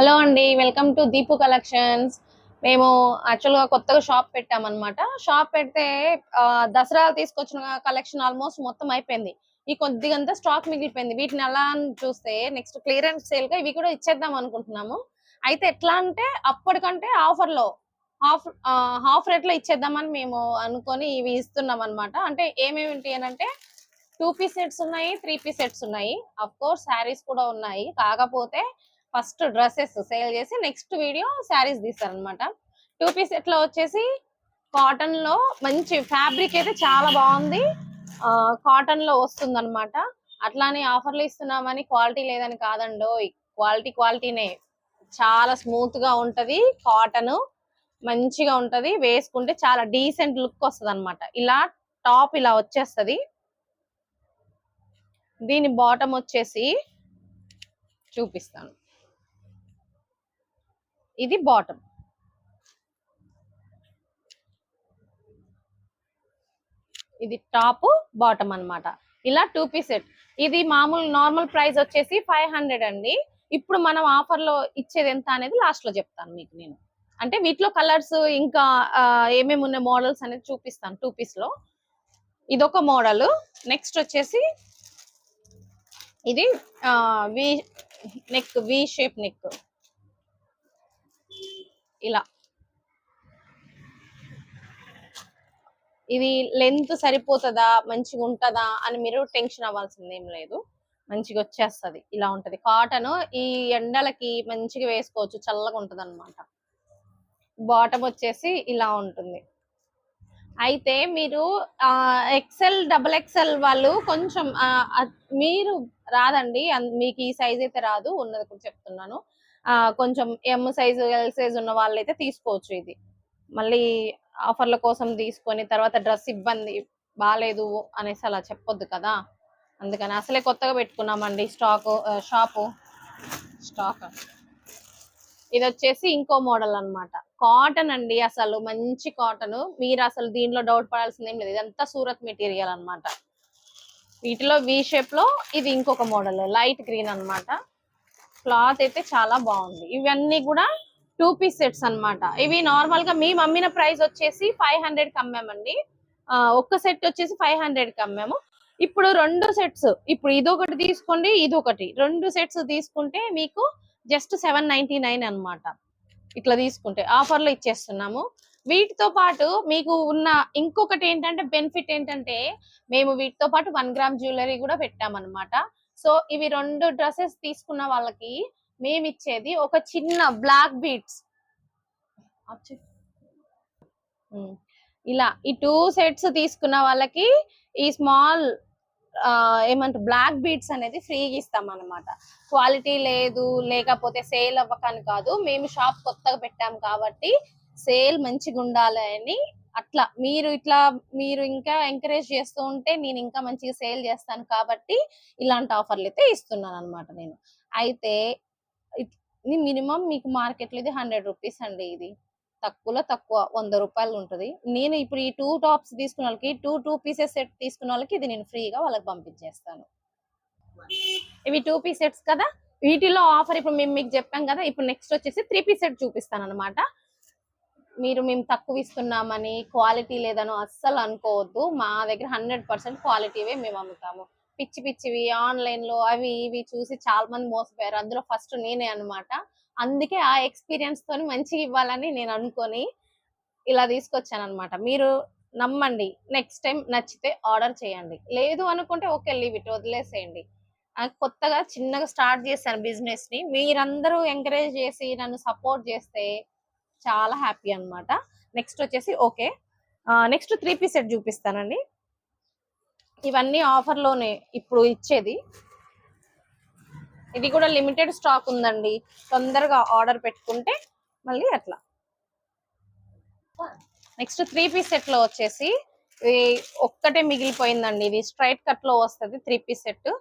Hello అండి, welcome to Deepu collections. మేము యాక్చువల్గా కొత్తగా షాప్ పెట్టామన్నమాట. షాప్ పెడితే దసరా తీసుకొచ్చిన కలెక్షన్ ఆల్మోస్ట్ మొత్తం అయిపోయింది. ఈ కొద్దిగంతా స్టాక్ మిగిలిపోయింది. వీటిని ఎలా అని చూస్తే నెక్స్ట్ క్లియరెన్స్ సేల్ గా ఇవి కూడా ఇచ్చేద్దాం అనుకుంటున్నాము. అయితే ఎట్లా అంటే అప్పటికంటే ఆఫర్ లో హాఫ్ రేట్ లో ఇచ్చేద్దామని మేము అనుకొని ఇవి ఇస్తున్నాం అనమాట. అంటే ఏమేమి అంటే 2 పీస్ సెట్స్ ఉన్నాయి, 3 పీస్ సెట్స్ ఉన్నాయి, అఫ్ కోర్స్ శారీస్ కూడా ఉన్నాయి. కాకపోతే ఫస్ట్ డ్రెస్సెస్ సేల్ చేసి నెక్స్ట్ వీడియో శారీస్ తీస్తారనమాట. 2 పీస్ సెట్ లో వచ్చేసి కాటన్ లో మంచి ఫ్యాబ్రిక్ అయితే చాలా బాగుంది. కాటన్ లో వస్తుంది అనమాట. అట్లానే ఆఫర్లు ఇస్తున్నామని క్వాలిటీ లేదని కాదండో, క్వాలిటీనే. చాలా స్మూత్ గా ఉంటది, కాటన్ మంచిగా ఉంటది, వేసుకుంటే చాలా డీసెంట్ లుక్ వస్తుంది అనమాట. ఇలా టాప్ ఇలా వచ్చేస్తది. దీని బాటమ్ వచ్చేసి చూపిస్తాను. ఇది బాటమ్, ఇది టాప్ బాటమ్ అన్నమాట. ఇలా 2 పీస్ సెట్. ఇది మామూలు నార్మల్ ప్రైస్ వచ్చేసి 500 అండి. ఇప్పుడు మనం ఆఫర్ లో ఇచ్చేది ఎంత అనేది లాస్ట్ లో చెప్తాను మీకు నేను. అంటే వీటిలో కలర్స్ ఇంకా ఏమేమి ఉన్న మోడల్స్ అనేది చూపిస్తాను 2 పీస్ లో. ఇదొక మోడల్. నెక్స్ట్ వచ్చేసి ఇది V neck, V shape neck. ఇలా ఇది లెంత్ సరిపోతుందా, మంచిగా ఉంటుందా అని మీరు టెన్షన్ అవ్వాల్సింది ఏం లేదు. మంచిగా వచ్చేస్తుంది. ఇలా ఉంటది కాటన్. ఈ ఎండలకి మంచిగా వేసుకోవచ్చు, చల్లగా ఉంటది అనమాట. బాటమ్ వచ్చేసి ఇలా ఉంటుంది. అయితే మీరు ఎక్సెల్, డబుల్ ఎక్సెల్ వాళ్ళు కొంచెం మీరు రాదండి, మీకు ఈ సైజ్ అయితే రాదు, ఉన్నది కూడా చెప్తున్నాను. కొంచెం ఎం సైజు, ఎల్ సైజ్ ఉన్న వాళ్ళైతే తీసుకోవచ్చు. ఇది మళ్ళీ ఆఫర్ల కోసం తీసుకొని తర్వాత డ్రెస్ ఇబ్బంది బాగాలేదు అనేసి అలా చెప్పొద్దు కదా. అందుకని అసలే కొత్తగా పెట్టుకున్నామండి స్టాక్. ఇది వచ్చేసి ఇంకో మోడల్ అన్నమాట. కాటన్ అండి, అసలు మంచి కాటన్. మీరు అసలు దీనిలో డౌట్ పడాల్సింది ఏం లేదు, ఇదంతా సూరత్ మెటీరియల్ అన్నమాట. వీటిలో వి షేప్ లో ఇది ఇంకొక మోడల్, లైట్ గ్రీన్ అన్నమాట. క్లాత్ అయితే చాలా బాగుంది. ఇవన్నీ కూడా 2 పీస్ సెట్స్ అన్నమాట. ఇవి నార్మల్ గా మేము అమ్మిన ప్రైస్ వచ్చేసి 500 కి అమ్మామండి. ఒక్క సెట్ వచ్చేసి 500 కి అమ్మాము. ఇప్పుడు 2 సెట్స్, ఇప్పుడు ఇదొకటి తీసుకోండి, ఇదొకటి, 2 సెట్స్ తీసుకుంటే మీకు జస్ట్ 799 అన్నమాట. ఇట్లా తీసుకుంటే ఆఫర్ లో ఇచ్చేస్తున్నాము. వీటితో పాటు మీకు ఉన్న ఇంకొకటి ఏంటంటే బెనిఫిట్ ఏంటంటే, మేము వీటితో పాటు 1 గ్రామ్ జ్యువెలరీ కూడా పెట్టామన్నమాట. సో ఇవి 2 డ్రెస్సెస్ తీసుకున్న వాళ్ళకి మేము ఇచ్చేది ఒక చిన్న బ్లాక్ బీడ్స్. ఇలా ఈ 2 సెట్స్ తీసుకున్న వాళ్ళకి ఈ స్మాల్ ఏమంటారు బ్లాక్ బీడ్స్ అనేది ఫ్రీగా ఇస్తాం అనమాట. క్వాలిటీ లేదు, లేకపోతే సేల్ అవ్వకని కాదు, మేము షాప్ కొత్తగా పెట్టాం కాబట్టి సేల్ మంచిగా ఉండాలి అని అట్లా. మీరు ఇంకా ఎంకరేజ్ చేస్తూ ఉంటే నేను ఇంకా మంచిగా సేల్ చేస్తాను కాబట్టి ఇలాంటి ఆఫర్లు అయితే ఇస్తున్నాను అనమాట నేను. అయితే మినిమం మీకు మార్కెట్లో ఇది 100 రూపీస్ అండి. ఇది తక్కువలో తక్కువ 100 రూపాయలు ఉంటుంది. నేను ఇప్పుడు ఈ 2 టాప్స్ తీసుకున్న వాళ్ళకి, 2 పీసెస్ సెట్ తీసుకున్న వాళ్ళకి ఇది నేను ఫ్రీగా వాళ్ళకి పంపించేస్తాను. ఇవి 2 పీస్ సెట్స్ కదా. వీటిలో ఆఫర్ ఇప్పుడు మేము మీకు చెప్పాం కదా. ఇప్పుడు నెక్స్ట్ వచ్చేసి 3 పీస్ సెట్ చూపిస్తాను అనమాట. మేము తక్కువ ఇస్తున్నామని, క్వాలిటీ లేదనో అస్సలు అనుకోవద్దు. మా దగ్గర 100% క్వాలిటీవే మేము అమ్ముతాము. పిచ్చివి ఆన్లైన్ లో అవి ఇవి చూసి చాలా మంది మోసపోయారు. అందులో ఫస్ట్ నేనే అనమాట. అందుకే ఆ ఎక్స్పీరియన్స్ తోని మంచిగా ఇవ్వాలని నేను అనుకొని ఇలా తీసుకొచ్చాను అనమాట. మీరు నమ్మండి, నెక్స్ట్ టైం నచ్చితే ఆర్డర్ చేయండి, లేదు అనుకుంటే ఓకే, లీవ్ ఇట్, వదిలేసేయండి. కొత్తగా చిన్నగా స్టార్ట్ చేశాను బిజినెస్ ని. మీరందరూ ఎంకరేజ్ చేసి నన్ను సపోర్ట్ చేస్తే చాలా హ్యాపీ అన్నమాట. నెక్స్ట్ వచ్చేసి ఓకే, నెక్స్ట్ 3 పీస్ సెట్ చూపిస్తానండి. ఇవన్నీ ఆఫర్ లోనే ఇప్పుడు ఇచ్చేది. ఇది కూడా లిమిటెడ్ స్టాక్ ఉందండి, తొందరగా ఆర్డర్ పెట్టుకుంటే మళ్ళీ అట్లా. నెక్స్ట్ 3 పీస్ సెట్ లో వచ్చేసి ఇది ఒక్కటే మిగిలిపోయిందండి. ఇది స్ట్రైట్ కట్ లో వస్తుంది 3 పీస్ సెట్.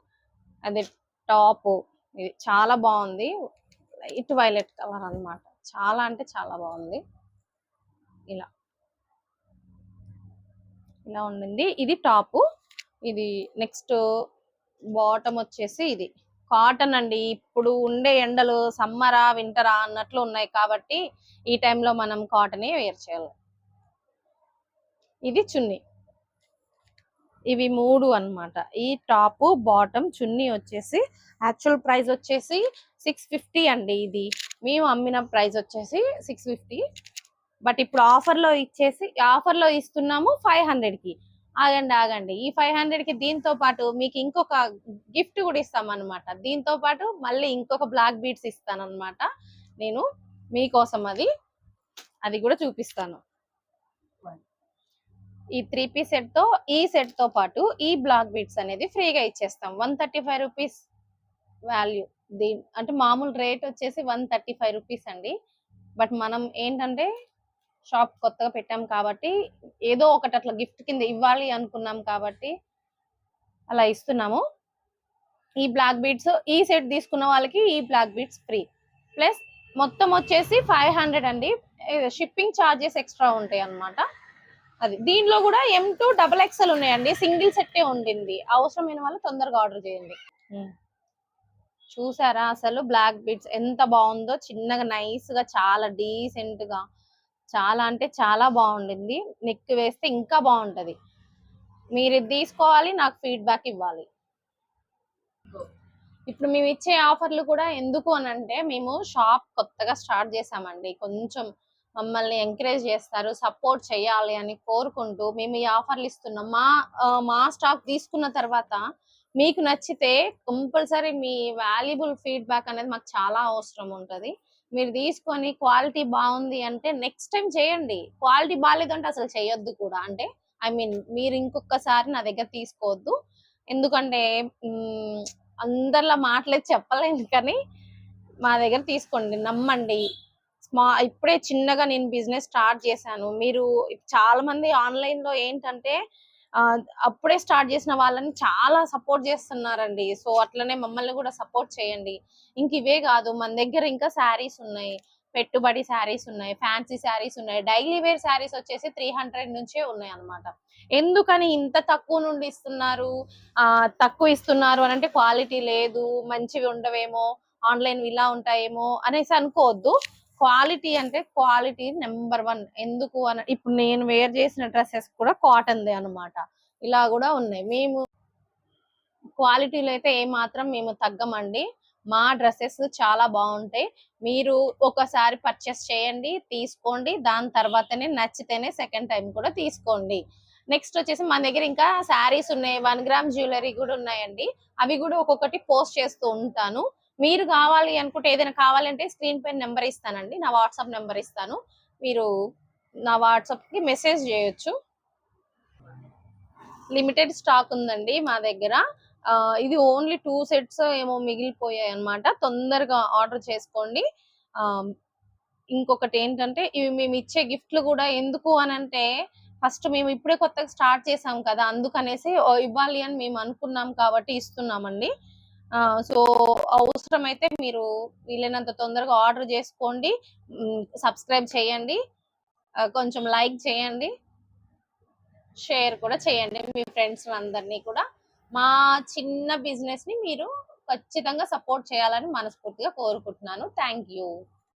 అది టాప్. ఇది చాలా బాగుంది, లైట్ వైలెట్ కలర్ అన్నమాట. చాలా అంటే చాలా బాగుంది. ఇలా ఇలా ఉండింది. ఇది టాప్. ఇది నెక్స్ట్ బాటమ్ వచ్చేసి ఇది కాటన్ అండి. ఇప్పుడు ఉండే ఎండలు సమ్మరా వింటరా అన్నట్లు ఉన్నాయి కాబట్టి ఈ టైంలో మనం కాటనే వేర్ చేయాలి. ఇది చున్నీ. ఇవి 3 అన్నమాట. ఈ టాప్ బాటమ్ చున్నీ వచ్చేసి యాక్చువల్ ప్రైస్ వచ్చేసి 650 అండి. ఇది మేము అమ్మిన ప్రైస్ వచ్చేసి 650. బట్ ఇప్పుడు ఆఫర్లో ఇస్తున్నాము 500కి. ఆగండి ఈ 500కి దీంతో పాటు మీకు ఇంకొక గిఫ్ట్ కూడా ఇస్తాం అనమాట. దీంతో పాటు మళ్ళీ ఇంకొక బ్లాక్ బీడ్స్ ఇస్తాను అనమాట నేను మీకోసం. అది కూడా చూపిస్తాను. ఈ 3 పీస్ సెట్ తో పాటు ఈ బ్లాక్ బీడ్స్ అనేది ఫ్రీగా ఇచ్చేస్తాం. 135 రూపీస్ వాల్యూ. అంటే మామూలు రేట్ వచ్చేసి 135 రూపీస్ అండి. బట్ మనం ఏంటంటే షాప్ కొత్తగా పెట్టాం కాబట్టి ఏదో ఒకటి అట్లా గిఫ్ట్ కింద ఇవ్వాలి అనుకున్నాం కాబట్టి అలా ఇస్తున్నాము. ఈ బ్లాక్ బీడ్స్ ఈ సెట్ తీసుకున్న వాళ్ళకి ఈ బ్లాక్ బీడ్స్ ఫ్రీ. ప్లస్ మొత్తం వచ్చేసి 500 అండి. షిప్పింగ్ ఛార్జెస్ ఎక్స్ట్రా ఉంటాయి అన్నమాట. అది దీనిలో కూడా M2 XXL ఉన్నాయండి. సింగిల్ సెట్టే ఉండింది. అవసరమైన వాళ్ళు తొందరగా ఆర్డర్ చేయండి. చూసారా అసలు బ్లాక్ బీడ్స్ ఎంత బాగుందో, చిన్నగా నైస్ గా చాలా డీసెంట్ గా చాలా అంటే చాలా బాగుండింది. నెక్ వేస్తే ఇంకా బాగుంటది. మీరు ఇది తీసుకోవాలి, నాకు ఫీడ్బ్యాక్ ఇవ్వాలి. ఇప్పుడు మేము ఇచ్చే ఆఫర్లు కూడా ఎందుకు అనంటే మేము షాప్ కొత్తగా స్టార్ట్ చేసామండి. కొంచెం మమ్మల్ని ఎంకరేజ్ చేస్తారు, సపోర్ట్ చేయాలి అని కోరుకుంటూ మేము ఈ ఆఫర్లు ఇస్తున్నాం. మా స్టాక్ తీసుకున్న తర్వాత మీకు నచ్చితే కంపల్సరీ మీ వాల్యుబుల్ ఫీడ్బ్యాక్ అనేది మాకు చాలా అవసరం ఉంటుంది. మీరు తీసుకొని క్వాలిటీ బాగుంది అంటే నెక్స్ట్ టైం చేయండి. క్వాలిటీ బాగాలేదంటే అసలు చేయొద్దు కూడా. అంటే మీరు ఇంకొకసారి నా దగ్గర తీసుకోవద్దు. ఎందుకంటే అందరిలా మాటలేదు చెప్పలేను, కానీ మా దగ్గర తీసుకోండి, నమ్మండి. ఇప్పుడే చిన్నగా నేను బిజినెస్ స్టార్ట్ చేశాను. మీరు చాలా మంది ఆన్లైన్ లో ఏంటంటే అప్పుడే స్టార్ట్ చేసిన వాళ్ళని చాలా సపోర్ట్ చేస్తున్నారండి. సో అట్లనే మమ్మల్ని కూడా సపోర్ట్ చేయండి. ఇంక ఇవే కాదు, మన దగ్గర ఇంకా శారీస్ ఉన్నాయి, పెట్టుబడి శారీస్ ఉన్నాయి, ఫ్యాన్సీ శారీస్ ఉన్నాయి. డైలీ వేర్ శారీస్ వచ్చేసి 300 నుంచే ఉన్నాయి అన్నమాట. ఎందుకని ఇంత తక్కువ నుండి ఇస్తున్నారు, తక్కువ ఇస్తున్నారు అని అంటే క్వాలిటీ లేదు, మంచివి ఉండవేమో, ఆన్లైన్ ఇలా ఉంటాయేమో అనేసి అనుకోవద్దు. క్వాలిటీ అంటే క్వాలిటీ నెంబర్ 1. ఎందుకు అని ఇప్పుడు నేను వేర్ చేసిన డ్రెస్సెస్ కూడా కాటన్ దే అనమాట. ఇలా కూడా ఉన్నాయి. మేము క్వాలిటీలో అయితే ఏమాత్రం మేము తగ్గమండి. మా డ్రెస్సెస్ చాలా బాగుంటాయి. మీరు ఒకసారి పర్చేస్ చేయండి, తీసుకోండి. దాని తర్వాతనే నచ్చితేనే సెకండ్ టైం కూడా తీసుకోండి. నెక్స్ట్ వచ్చేసి మన దగ్గర ఇంకా శారీస్ ఉన్నాయి, 1 గ్రామ్ జ్యువెలరీ కూడా ఉన్నాయండి. అవి కూడా ఒక్కొక్కటి పోస్ట్ చేస్తూ ఉంటాను. మీరు కావాలి అనుకుంటే, ఏదైనా కావాలంటే స్క్రీన్ పైన నెంబర్ ఇస్తానండి, నా వాట్సాప్ నెంబర్ ఇస్తాను. మీరు నా వాట్సాప్ కి మెసేజ్ చేయొచ్చు. లిమిటెడ్ స్టాక్ ఉందండి మా దగ్గర. ఇది ఓన్లీ 2 సెట్స్ ఏమో మిగిలిపోయాయి అన్నమాట. తొందరగా ఆర్డర్ చేసుకోండి. ఇంకొకటి ఏంటంటే ఇవి మేము ఇచ్చే గిఫ్ట్లు కూడా ఎందుకు అనంటే ఫస్ట్ మేము ఇప్పుడే కొత్తగా స్టార్ట్ చేసాం కదా, అందుకనేసి ఇవ్వాలి అని మేము అనుకున్నాం కాబట్టి ఇస్తున్నామండి. సో అవసరమైతే మీరు వీలైనంత తొందరగా ఆర్డర్ చేసుకోండి. సబ్స్క్రైబ్ చేయండి, కొంచెం లైక్ చేయండి, షేర్ కూడా చేయండి మీ ఫ్రెండ్స్ అందరినీ కూడా. మా చిన్న బిజినెస్ ని మీరు ఖచ్చితంగా సపోర్ట్ చేయాలని మనస్ఫూర్తిగా కోరుకుంటున్నాను. Thank you.